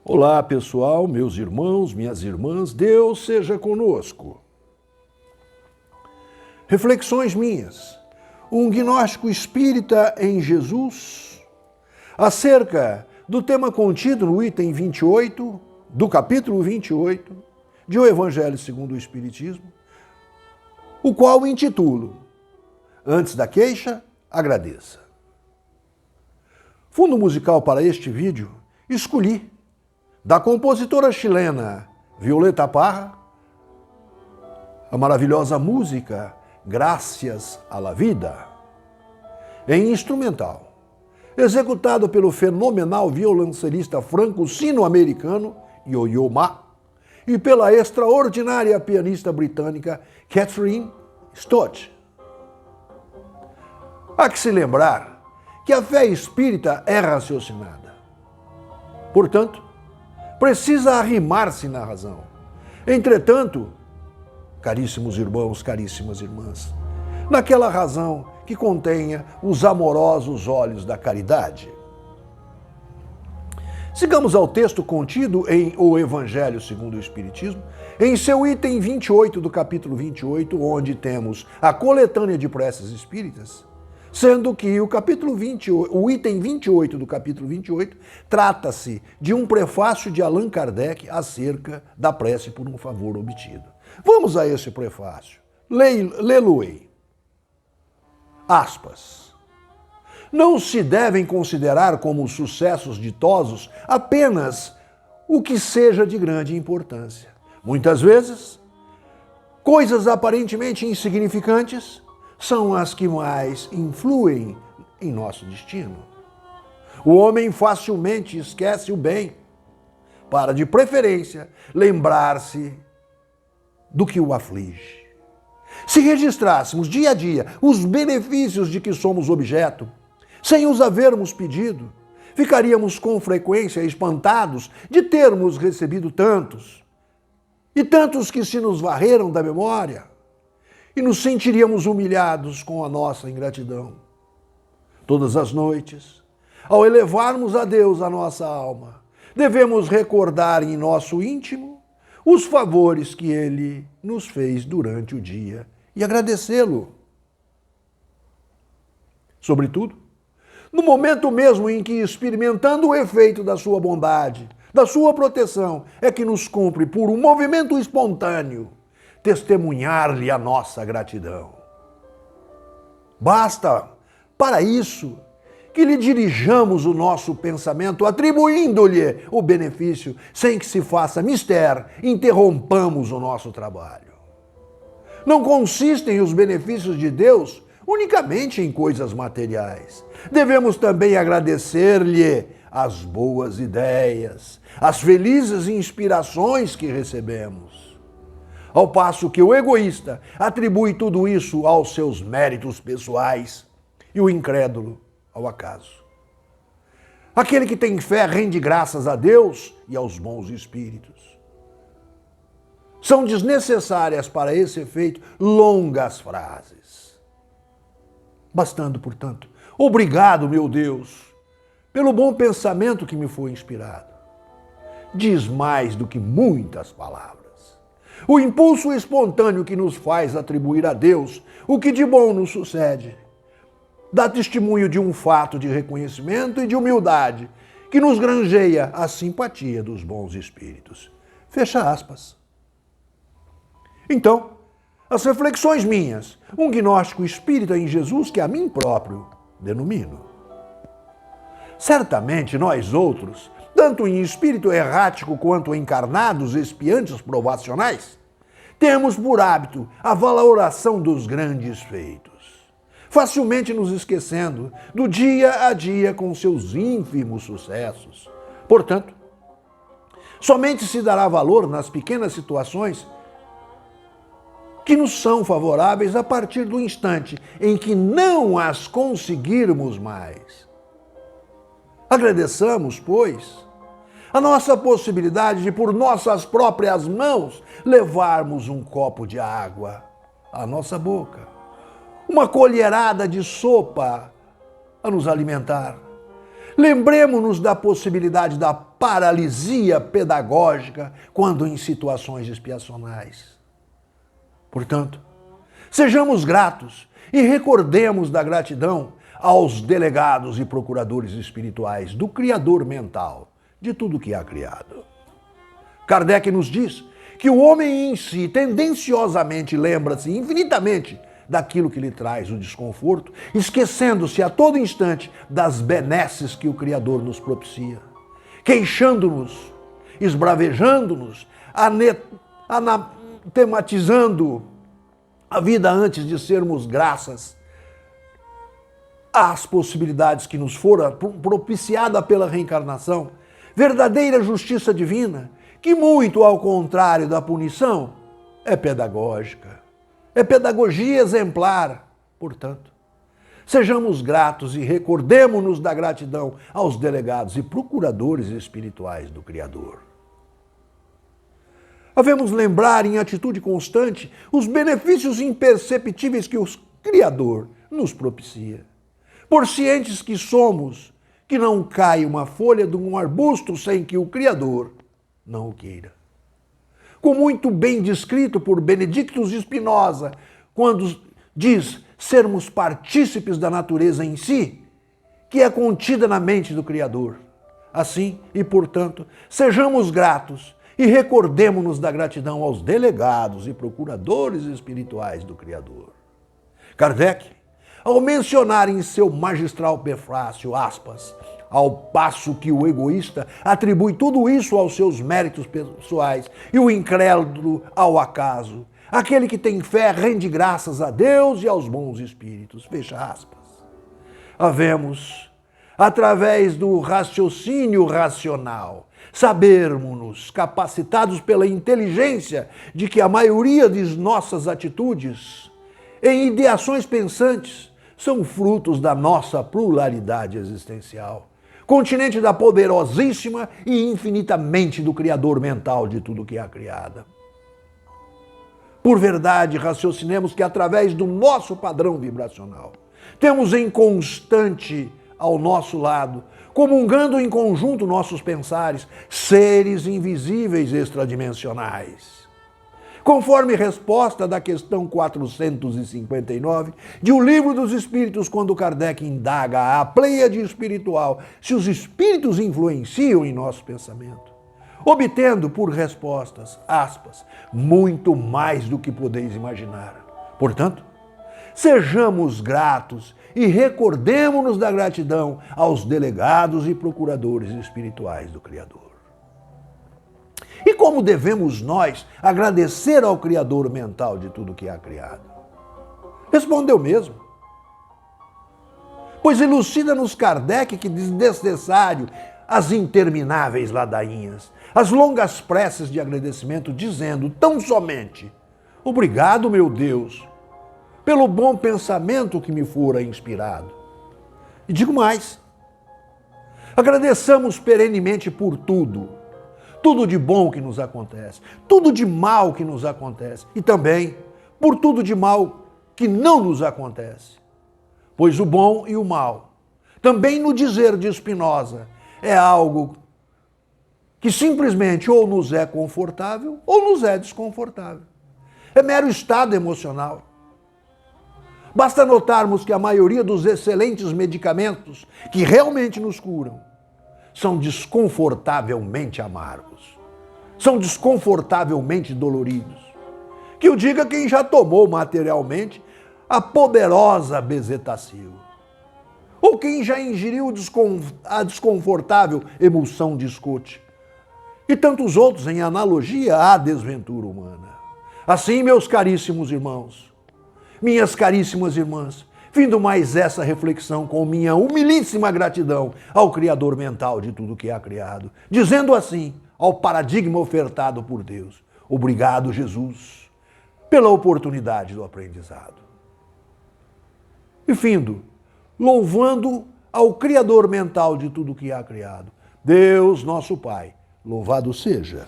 Olá, pessoal, meus irmãos, minhas irmãs, Deus seja conosco. Reflexões minhas. Um gnóstico espírita em Jesus, acerca do tema contido no item 28, do capítulo 28, de O Evangelho segundo o Espiritismo, o qual intitulo Antes da queixa, agradeça. Fundo musical para este vídeo, escolhi da compositora chilena Violeta Parra, a maravilhosa música Gracias a la Vida, em instrumental, executado pelo fenomenal violoncelista franco-sino-americano Yo-Yo Ma e pela extraordinária pianista britânica Catherine Stott. Há que se lembrar que a fé espírita é raciocinada. Portanto, precisa arrimar-se na razão. Entretanto, caríssimos irmãos, caríssimas irmãs, naquela razão que contenha os amorosos olhos da caridade. Sigamos ao texto contido em O Evangelho segundo o Espiritismo, em seu item 28 do capítulo 28, onde temos a coletânea de preces espíritas, sendo que o item 28 do capítulo 28 trata-se de um prefácio de Allan Kardec acerca da prece por um favor obtido. Vamos a esse prefácio. Lê-lo-ei. Aspas. Não se devem considerar como sucessos ditosos apenas o que seja de grande importância. Muitas vezes, coisas aparentemente insignificantes são as que mais influem em nosso destino. O homem facilmente esquece o bem, para, de preferência, lembrar-se do que o aflige. Se registrássemos dia a dia os benefícios de que somos objeto, sem os havermos pedido, ficaríamos com frequência espantados de termos recebido tantos, e tantos que se nos varreram da memória, e nos sentiríamos humilhados com a nossa ingratidão. Todas as noites, ao elevarmos a Deus a nossa alma, devemos recordar em nosso íntimo os favores que Ele nos fez durante o dia e agradecê-lo. Sobretudo, no momento mesmo em que, experimentando o efeito da sua bondade, da sua proteção, é que nos cumpre, por um movimento espontâneo, testemunhar-lhe a nossa gratidão. Basta, para isso, que lhe dirijamos o nosso pensamento, atribuindo-lhe o benefício, sem que se faça mister, interrompamos o nosso trabalho. Não consistem os benefícios de Deus unicamente em coisas materiais. Devemos também agradecer-lhe as boas ideias, as felizes inspirações que recebemos. Ao passo que o egoísta atribui tudo isso aos seus méritos pessoais e o incrédulo ao acaso. Aquele que tem fé rende graças a Deus e aos bons espíritos. São desnecessárias para esse efeito longas frases. Bastando, portanto, obrigado, meu Deus, pelo bom pensamento que me foi inspirado. Diz mais do que muitas palavras. O impulso espontâneo que nos faz atribuir a Deus o que de bom nos sucede dá testemunho de um fato de reconhecimento e de humildade que nos granjeia a simpatia dos bons espíritos. Fecha aspas. Então, as reflexões minhas, um gnóstico espírita em Jesus que a mim próprio denomino. Certamente nós outros, tanto em espírito errático quanto encarnados espiantes provacionais, temos por hábito a valoração dos grandes feitos, facilmente nos esquecendo do dia a dia com seus ínfimos sucessos. Portanto, somente se dará valor nas pequenas situações que nos são favoráveis a partir do instante em que não as conseguirmos mais. Agradeçamos, pois, a nossa possibilidade de, por nossas próprias mãos, levarmos um copo de água à nossa boca, uma colherada de sopa a nos alimentar, Lembremos-nos da possibilidade da paralisia pedagógica quando em situações expiacionais. Portanto, sejamos gratos e recordemos da gratidão aos delegados e procuradores espirituais do Criador mental de tudo que há criado. Kardec nos diz que o homem em si tendenciosamente lembra-se infinitamente daquilo que lhe traz o desconforto, esquecendo-se a todo instante das benesses que o Criador nos propicia, queixando-nos, esbravejando-nos, anatematizando a vida antes de sermos graças às possibilidades que nos fora propiciada pela reencarnação, verdadeira justiça divina, que muito ao contrário da punição, é pedagógica. É pedagogia exemplar. Portanto, sejamos gratos e recordemo-nos da gratidão aos delegados e procuradores espirituais do Criador. Havemos lembrar em atitude constante os benefícios imperceptíveis que o Criador nos propicia. Por cientes que somos, que não cai uma folha de um arbusto sem que o Criador não o queira. Como muito bem descrito por Benedictus Spinoza, quando diz sermos partícipes da natureza em si, que é contida na mente do Criador. Assim, e portanto, sejamos gratos e recordemo-nos da gratidão aos delegados e procuradores espirituais do Criador. Kardec, ao mencionar em seu magistral prefácio, aspas, ao passo que o egoísta atribui tudo isso aos seus méritos pessoais e o incrédulo ao acaso, aquele que tem fé rende graças a Deus e aos bons espíritos. Fecha aspas. Havemos, através do raciocínio racional, sabermos-nos capacitados pela inteligência de que a maioria de nossas atitudes em ideações pensantes são frutos da nossa pluralidade existencial, continente da poderosíssima e infinitamente do Criador mental de tudo que há criado. Por verdade, raciocinemos que através do nosso padrão vibracional, temos em constante ao nosso lado, comungando em conjunto nossos pensares, seres invisíveis extradimensionais. Conforme resposta da questão 459 de O Livro dos Espíritos, quando Kardec indaga à pleiade espiritual se os espíritos influenciam em nosso pensamento, obtendo por respostas, aspas, muito mais do que podeis imaginar. Portanto, sejamos gratos e recordemo-nos da gratidão aos delegados e procuradores espirituais do Criador. E como devemos nós agradecer ao Criador mental de tudo que há criado? Respondeu mesmo. Pois elucida-nos Kardec que desnecessário as intermináveis ladainhas, as longas preces de agradecimento, dizendo tão somente: obrigado, meu Deus, pelo bom pensamento que me fora inspirado. E digo mais, agradeçamos perenemente por tudo de bom que nos acontece, tudo de mal que nos acontece e também por tudo de mal que não nos acontece. Pois o bom e o mal, também no dizer de Spinoza, é algo que simplesmente ou nos é confortável ou nos é desconfortável. É mero estado emocional. Basta notarmos que a maioria dos excelentes medicamentos que realmente nos curam são desconfortavelmente amargos, são desconfortavelmente doloridos. Que o diga quem já tomou materialmente a poderosa bezetacil, ou quem já ingeriu a desconfortável emulsão de Scott, e tantos outros em analogia à desventura humana. Assim, meus caríssimos irmãos, minhas caríssimas irmãs, findo mais essa reflexão com minha humilíssima gratidão ao Criador mental de tudo que há criado, dizendo assim ao paradigma ofertado por Deus: obrigado, Jesus, pela oportunidade do aprendizado. E findo, louvando ao Criador mental de tudo que há criado, Deus, nosso Pai, louvado seja.